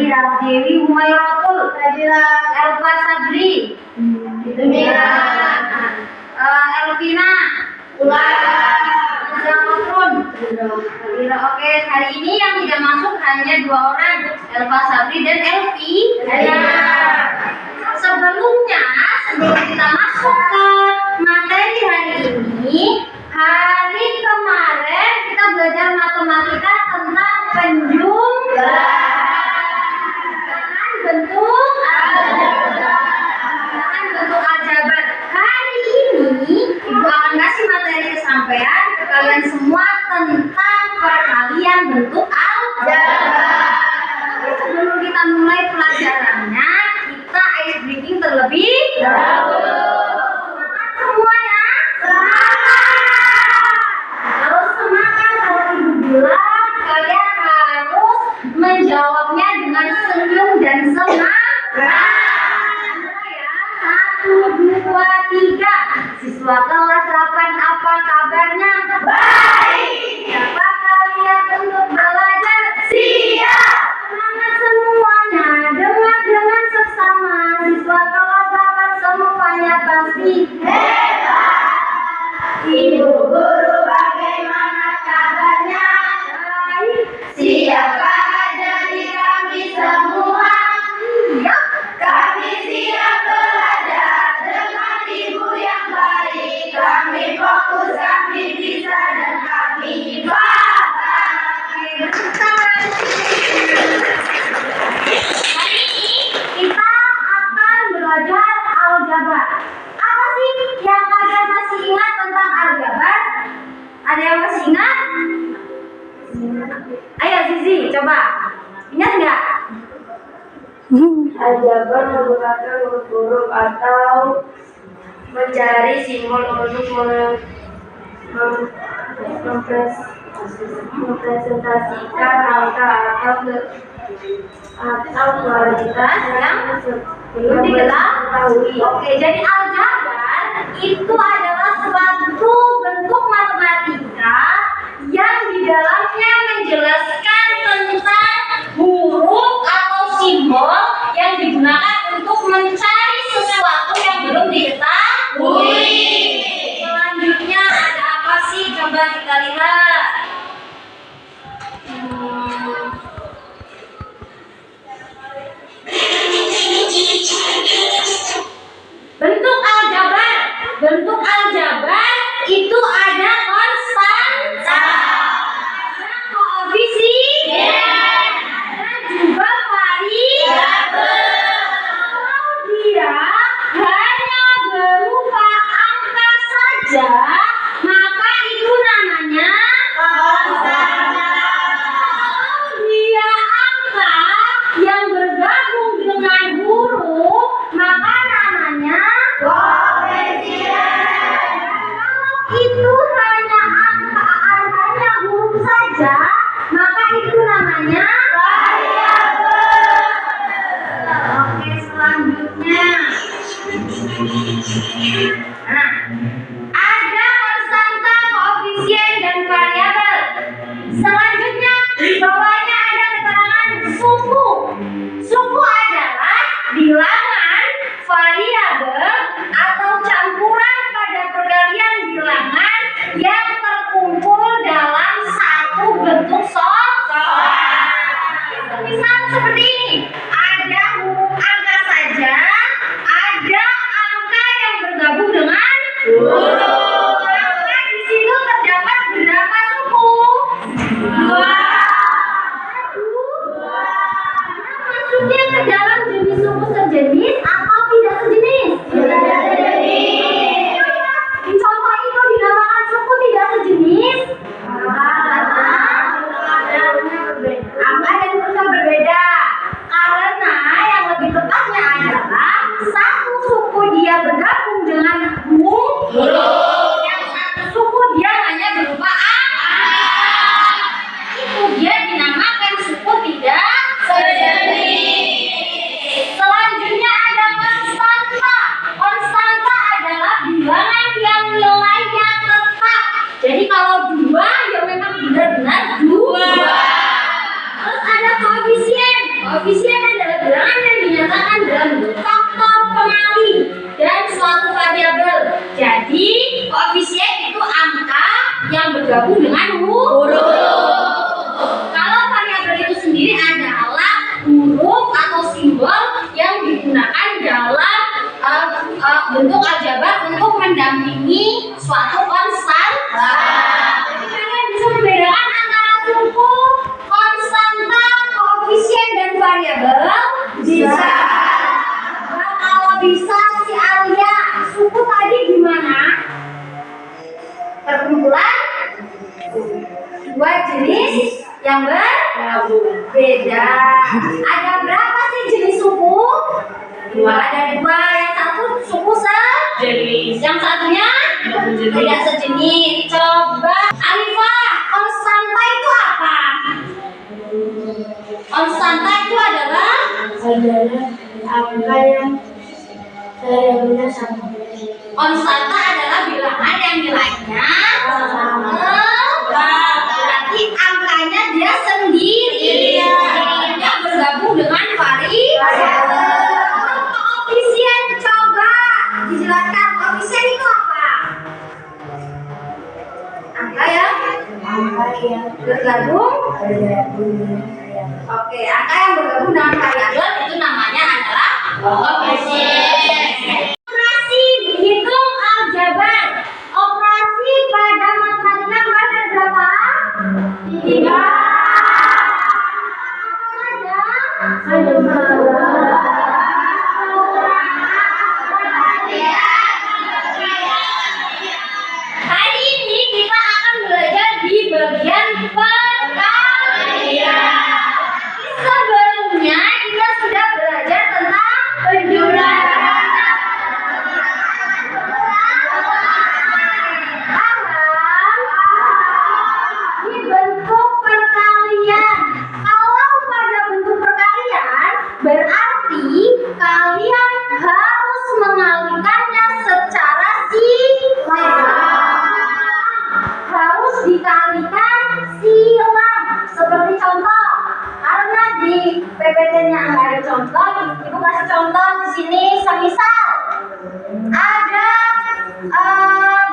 Nabila Dewi Humayratul, Elva Sadri, Elvina, Oke, hari ini yang tidak masuk hanya 2 orang, Elva Sabri dan Elvi. Sebelum kita masuk ke materi hari ini, hari kemarin kita belajar matematika tentang penjumlahan bentuk aljabar. Hari ini Ibu akan kasih materi kesampaian ke kalian semua tentang perkalian bentuk aljabar. Sebelum kita mulai pelajarannya, kita ice breaking terlebih dahulu. Semangat semuanya. Harus semangat. Kalau Ibu bilang, kalian harus menjawabnya dengan senyum dan semangat. 1, 2, 3. Siswa kelas 8, apa kabarnya? Baik. Siapa kalian untuk belajar? Siap. Semangat semuanya. Dengar dengan seksama. Siswa kelas 8 semuanya pasti hebat. Ibu guru bagaimana kabarnya? Baik. Siapkah jadi kami semua? Siap. Kami siap belajar dengan ibu yang baik. Kami fokus, kami bisa, dan kami paham. Hari ini kita akan belajar aljabar. Apa sih yang kalian masih ingat tentang aljabar? Ada yang masih ingat? Ayo Zizi, coba. Ingat nggak? Aljabar menggunakan huruf atau mencari simbol untuk mempresentasikan angka atau kualitas yang belum diketahui. Oke, jadi aljabar itu adalah suatu bentuk matematika yang di dalamnya menjelaskan tentang huruf atau simbol yang digunakan untuk mencari sesuatu yang belum diketahui. Selanjutnya ada apa sih? Coba kita lihat. Bentuk aljabar itu ada konstanta, ada koefisien, dan juga variabel. Kalau dia hanya berupa angka saja, maka itu namanya konstanta. Kalau dia angka yang bergabung dengan huruf, maka namanya koefisien. Kalau itu hanya angkanya huruf saja, maka itu namanya variabel. Oke, selanjutnya. Nah, ada konstanta, koefisien, dan variabel. Selanjutnya, di bawahnya ada keterangan suku. Suku adalah bilangan, variabel, atau campuran pada perkalian bilangan yang terkumpul dalam satu bentuk soal. Misal seperti ini, ada huruf angka saja, ada angka yang bergabung dengan huruf. Maka di situ terdapat berapa suku? 2. Masuknya ke dalam jenis suku sejenis atau tidak sejenis? Tidak sejenis. Di contoh itu dinamakan suku tidak sejenis. Angka dan hurufnya berbeda. Karena yang lebih tepatnya adalah satu suku dia bergabung dengan huruf, yang satu suku dia hanya berupa angka. Itu dia dinamakan suku tidak sejenis. Selanjutnya ada variabel? Bisa. Nah, kalau bisa si Alia, suku tadi gimana? Perkumpulan dua jenis yang berbeda. Ada berapa sih jenis suku? Ada dua. Yang satu suku sejenis, yang satunya tidak sejenis. Coba Alifah, konstanta itu apa? Konstanta itu adalah angka yang variabelnya sama. konstanta adalah bilangan yang nilainya sama. Berarti angkanya dia sendiri. Dia bergabung dengan variabel. Koefisien, coba dijelaskan koefisien itu apa? Angka yang bergabung. Oke, angka yang bergabung dengan variabel itu namanya adalah koefisien. Operasi hitung aljabar. Operasi pada matematika kemarin ada berapa? 3. Hari ini kita akan belajar di bagian perkalian. Sebelumnya kita sudah belajar tentang penjumlahan. Di bentuk perkalian. Kalau pada bentuk perkalian, berarti kalian harus mengalihkannya secara silang. Harus dikalikan silang. Seperti contoh, karena di PPT-nya nggak ada contoh, ibu kasih contoh di sini. Semisal ada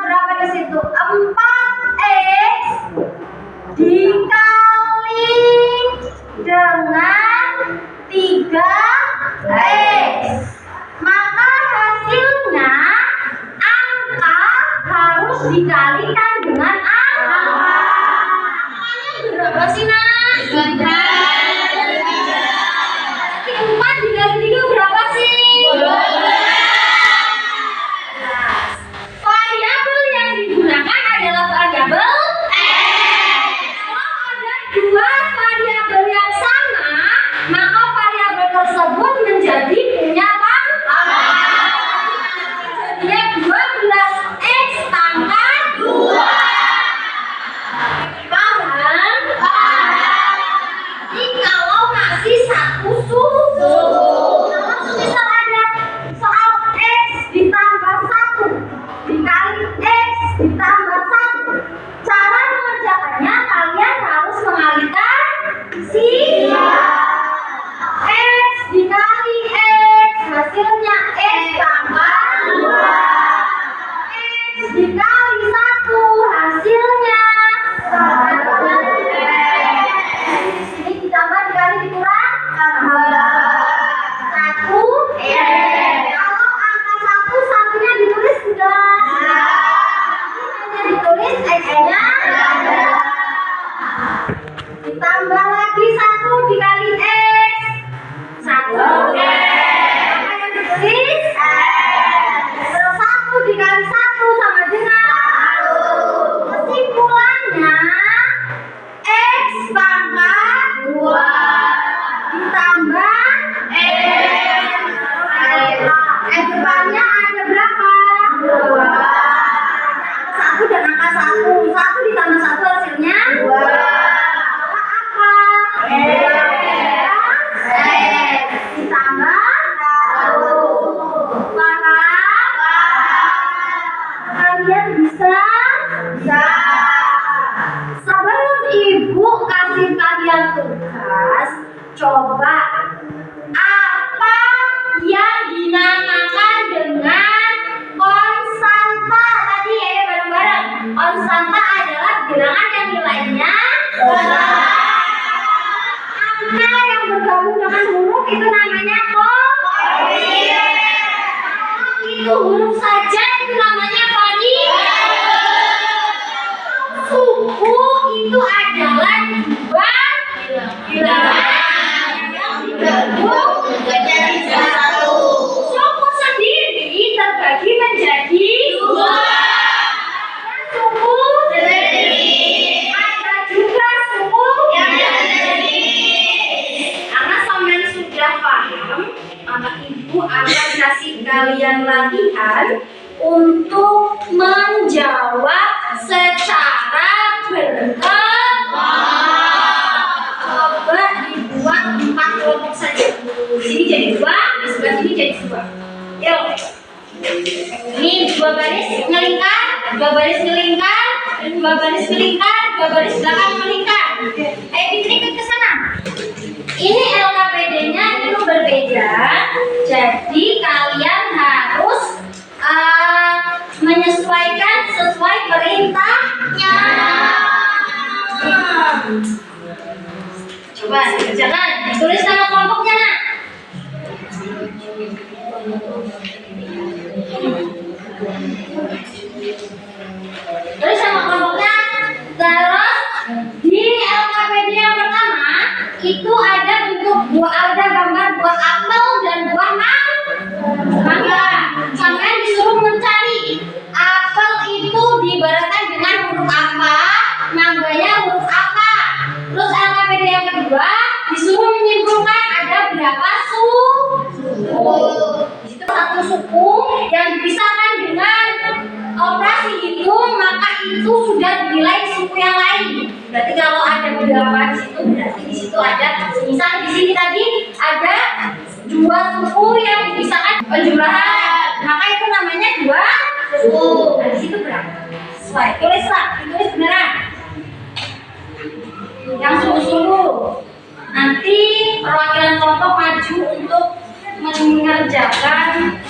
berapa di situ? 4x dikali dengan 3x, maka hasilnya angka harus dikalikan dengan angka. Angkanya berapa sih, Nak? 3. 4 dikali 3 berapa sih? 12. Variabel yang digunakan adalah variabel kalau ada dua variabel yang sama, maka variabel tersebut menjadi punya pangkat. Jadinya 12x pangkat 2. Paham? Jadi kalau masih satu suku, kalau misal ada soal x ditambah 1 dikali x ditambah 1, cara mengerjakannya kalian harus mengalihkan silang. X dikali x hasilnya x tambah 2. X dikali 1 hasilnya 1. Di sini ditambah dikali dikurang 1. Kalau angka 1 satunya ditulis sudah. Hanya ditulis x-nya. Ditambah lagi 1 dikali x 1. Apa yang ditulis? Terus 1 dikali 1 sama dengan 1. Kesimpulannya x pangkat 2 ditambah x depannya ada berapa? 2. Ada angka 1 dan angka 1. 1 ditambah 1 hasilnya 2. Apa? X ditambah 1. Paham? Kalian bisa? Bisa. Sebelum ibu kasih kalian tugas, coba apa yang dinamakan dengan konstanta tadi ya, bareng-bareng. Konstanta adalah bilangan yang nilainya angka yang bergabung dengan huruf itu namanya koefisien. Itu huruf saja itu namanya variabel. Suku itu adalah dua bilangan yang bergabung menjadi satu. Suku sendiri terbagi menjadi dua. Suku sendiri. Ada juga suku yang sendiri. Karena sampean sudah paham, maka ibu akan kasih kalian latihan untuk menjawab secara berkelompok. Coba dibuat 4 kelompok saja. Di sini jadi 2, di sebelah sini jadi 2. Yuk. Ini 2 baris melingkar, 2 baris melingkar, 2 baris melingkar, 2 baris belakang melingkar. Ayo ikut ke sana. Ini LKPD-nya itu berbeda. Jadi kalian harus menyesuaikan sesuai perintahnya. Coba dikerjakan, tulis nama kelompoknya, Nak. Tulis nama kelompoknya. Terus di LKPD yang pertama itu ada bentuk buah, ada gambar buah apel dan buah mangga. Sampai disuruh mencari apel itu diibaratkan dengan huruf apa, mangganya huruf apa. Terus LKPD yang kedua disuruh menyimpulkan ada berapa suku. Di situ satu suku yang dipisahkan dengan operasi hitung, maka itu sudah dinilai suku yang lain. Berarti kalau ada beberapa di situ, berarti di situ ada. Misal di sini tadi ada 2 suku yang dipisahkan penjumlahan, maka itu namanya 2 suku. Nah, di situ berapa? Sesuai. Tulislah, ditulis beneran. Yang suku-suku. Nanti perwakilan kelompok maju untuk mengerjakan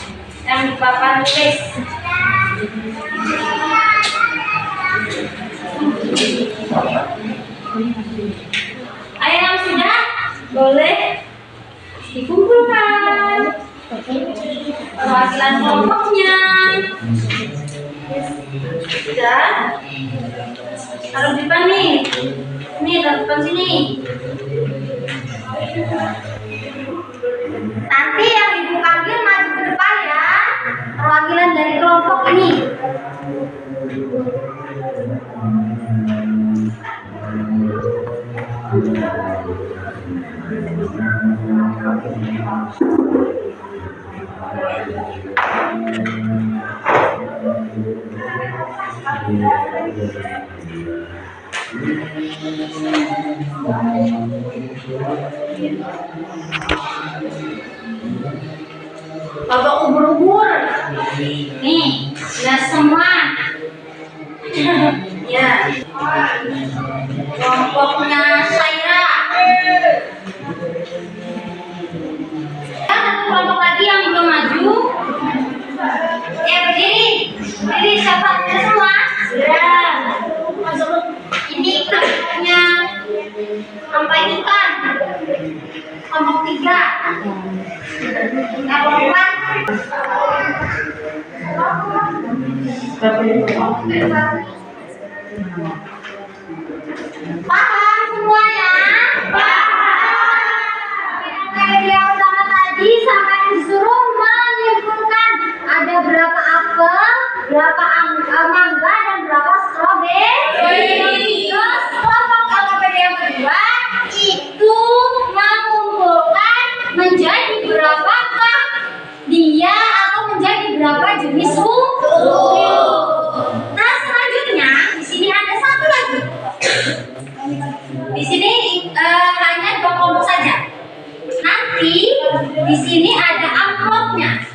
yang di papan tulis. Ayo yang sudah boleh dikumpulkan perwakilan kelompoknya. Sudah, taruh di depan nih. Nih, taruh depan sini. Nanti yang ibu panggil maju ke depan ya, perwakilan dari kelompok ini. Bapak ubur-ubur, nih, sudah semua. Ya, kelompoknya Saira. Satu kelompok lagi yang belum maju. Berdiri, siapa semua? Sudah. Ini kelompoknya sampai ikan. Kelompok 3. Kelompok 4. Paham semuanya? Paham. Yang pertama tadi sampai disuruh menyimpulkan ada berapa apel, berapa mangga, dan berapa stroberi. Terus kelompok LKPD yang kedua itu mengumpulkan menjadi berapakah dia atau menjadi berapa jenis suku. Nah, selanjutnya di sini ada satu lagi. Di sini hanya 2 kelompok saja. Nanti di sini ada amplopnya.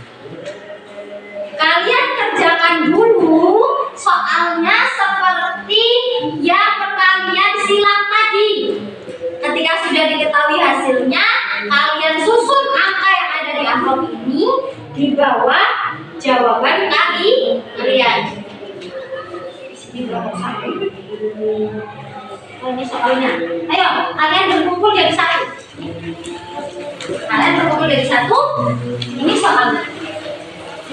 Kalian kerjakan dulu soalnya seperti yang perkalian silang tadi. Ketika sudah diketahui hasilnya, kalian susun angka yang ada di amplop ini di bawah jawaban kalian. Di sini berapa satu? Oh, ini soalnya. Ayo, kalian berkumpul jadi satu. Kalian berkumpul jadi satu. Ini soalnya.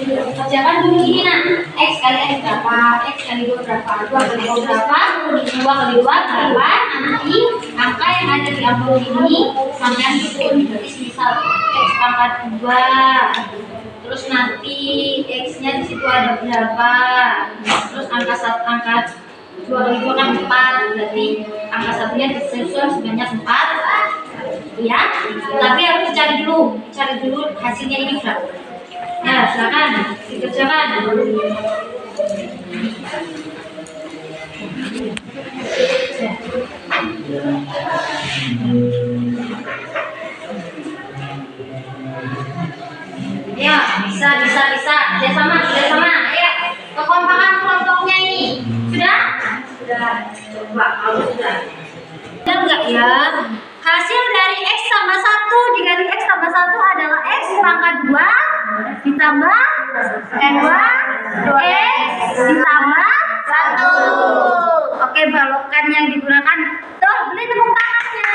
Kerjakan dulu ini, Nak. X kali X berapa? X kali 2 berapa? 2 kali 2 berapa? 2 kali 2 berapa? Nanti angka yang ada di ampul ini kalian hitung. Jadi misal x pangkat 2, terus nanti x-nya di situ ada berapa, terus angka 2 kali 2 kan 4, berarti angka satunya disusun sebanyak 4 ya. Tapi harus cari dulu hasilnya ini berapa. Ya, silakan dikerjakan. Ya, bisa. Kerjasama. Ayo, kekompakan kelompoknya ini. Sudah? Coba kalau sudah. Benar enggak ya? Hasil dari x tambah 1 dikali x tambah 1 adalah x pangkat 2 ditambah 2x ditambah 1. Oke, balokan yang digunakan. Tuh, beli tepuk tangannya.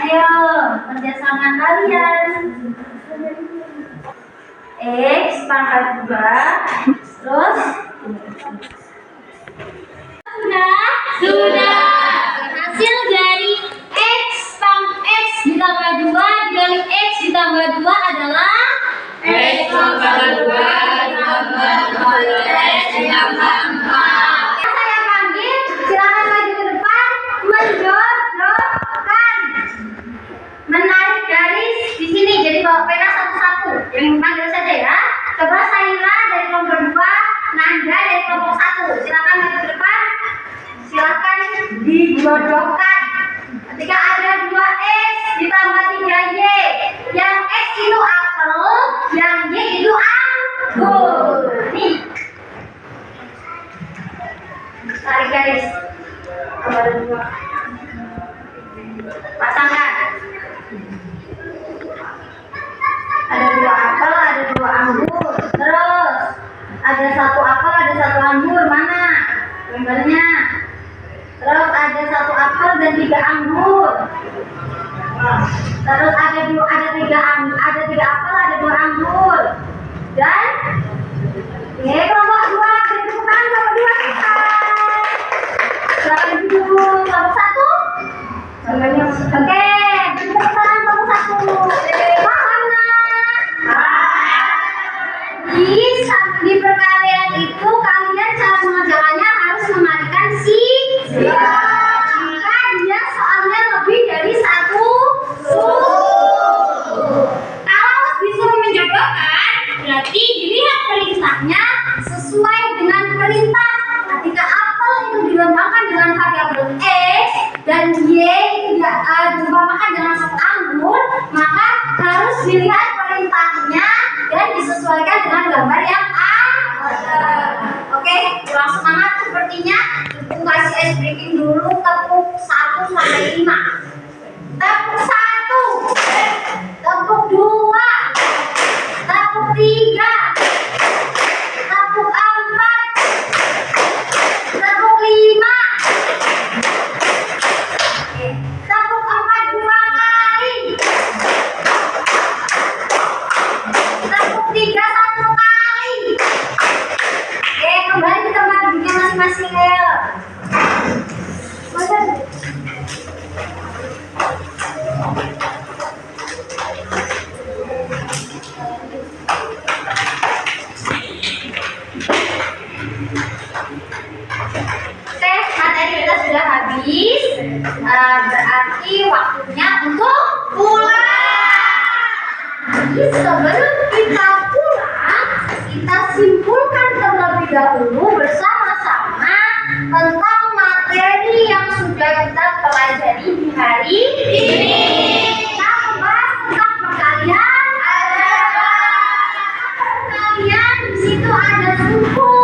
Ayo, kerjasama kalian. X pangkat 2 terus sudah. Hasil dari x ditambah 2 dikali x ditambah 2 adalah x pangkat 2 ditambah 2x ditambah 4. Saya panggil, silakan maju ke depan, menjodohkan, menarik garis di sini. Jadi bawa pena satu-satu. Yang panggil saja ya. Coba Saira dari kelompok 2, Nanda dari kelompok 1. Silakan maju ke depan. Silakan dijodohkan. Ketika ada 2x ditambah 3y, yang x itu apel, yang y itu anggur. Nih, tarik garis. Pasangkan. Ada 2 apel, ada 2 anggur. Terus ada 1 apel, ada 1 anggur. Mana gambarnya? Terus ada 1 apel dan 3 anggur. Terus ada 3 apel, ada 2 anggur. Dan kelompok 2, kelompok 2 kita. Silakan dulu kelompok 1. Oke, sekarang kelompok 1. Di perkalian itu kalian cara mengerjakannya harus mengalihkan jika dia soalnya lebih dari 1 Kalau disuruh menjodohkan, berarti dilihat perintahnya sesuai dengan perintah. Ketika apel itu dilambangkan dengan variabel x dan y itu dilambangkan dengan anggur, maka harus dilihat perintahnya dan disesuaikan dengan gambar yang ada. Oke, kurang semangat sepertinya. Ibu kasih ice breaking dulu. Tepuk 1 sampai 5. Tepuk 1, tepuk 2, tepuk 3, tepuk 4, tepuk 5. Oke, tepuk 4 2 kali. Tepuk 3 1 kali. Oke, kembali ke tempat duduknya masing-masing ya. Oke, materi kita sudah habis. Berarti waktunya untuk pulang. Jadi sebelum kita pulang, kita simpulkan terlebih dahulu bersama-sama tentang materi yang sudah kita pelajari di hari ini. Kita membahas tentang perkalian. Perkalian di situ ada suku,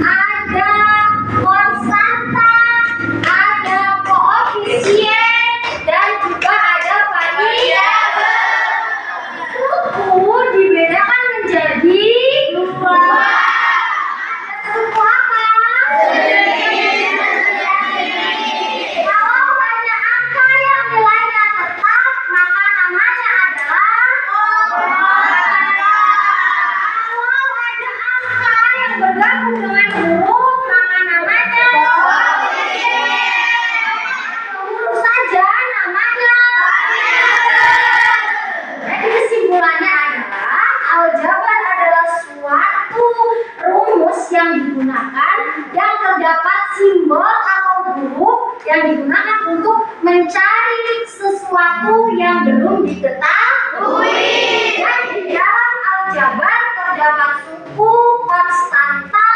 ada konstanta, ada koefisien, dan juga ada variabel. Suku dibedakan menjadi 2. Ada suku apa? Kalau banyak angka yang nilainya yang digunakan untuk mencari sesuatu yang belum diketahui. Dan di dalam aljabar terdapat suku, konstanta,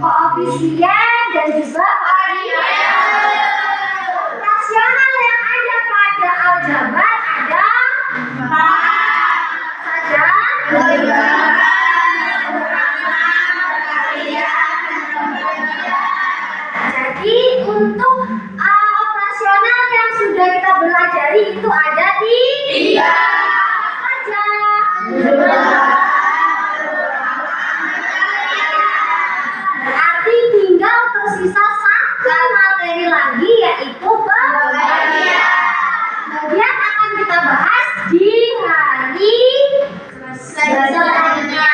koefisien, dan juga variabel. Rasional yang ada pada aljabar ada saja. Jadi untuk operasional yang sudah kita pelajari itu ada tiga saja. Berarti tinggal tersisa satu materi lagi, yaitu pembagian. Bagian akan kita bahas di hari selanjutnya.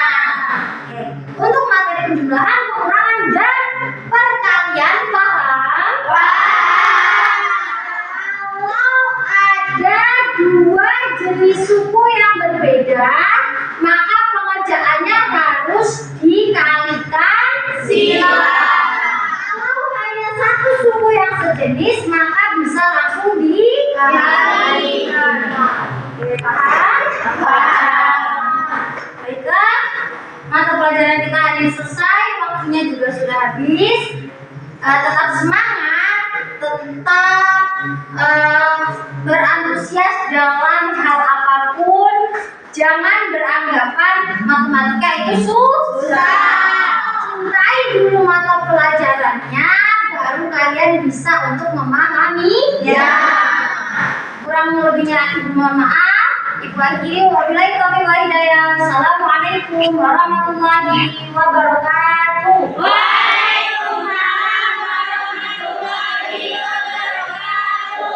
Oke. Untuk materi penjumlahan, pengurangan, dan perkalian, paham? Kalau ada dua jenis suku yang berbeda, maka pengerjaannya harus dikalikan silang. Kalau hanya satu suku yang sejenis, maka bisa langsung dikalikan. Oke, paham? Baiklah, mata pelajaran kita hari ini selesai, waktunya juga sudah habis. Tetap semangat, tetap berantusias dalam hal apapun. Jangan beranggapan matematika itu susah. Cintai dulu mata pelajarannya, baru kalian bisa untuk memahaminya. Kurang lebihnya ibu mohon maaf. Ibu akhiri wabillahi taufiq wal hidayah. Assalamualaikum warahmatullahi wabarakatuh. Waalaikumsalam warahmatullahi wabarakatuh.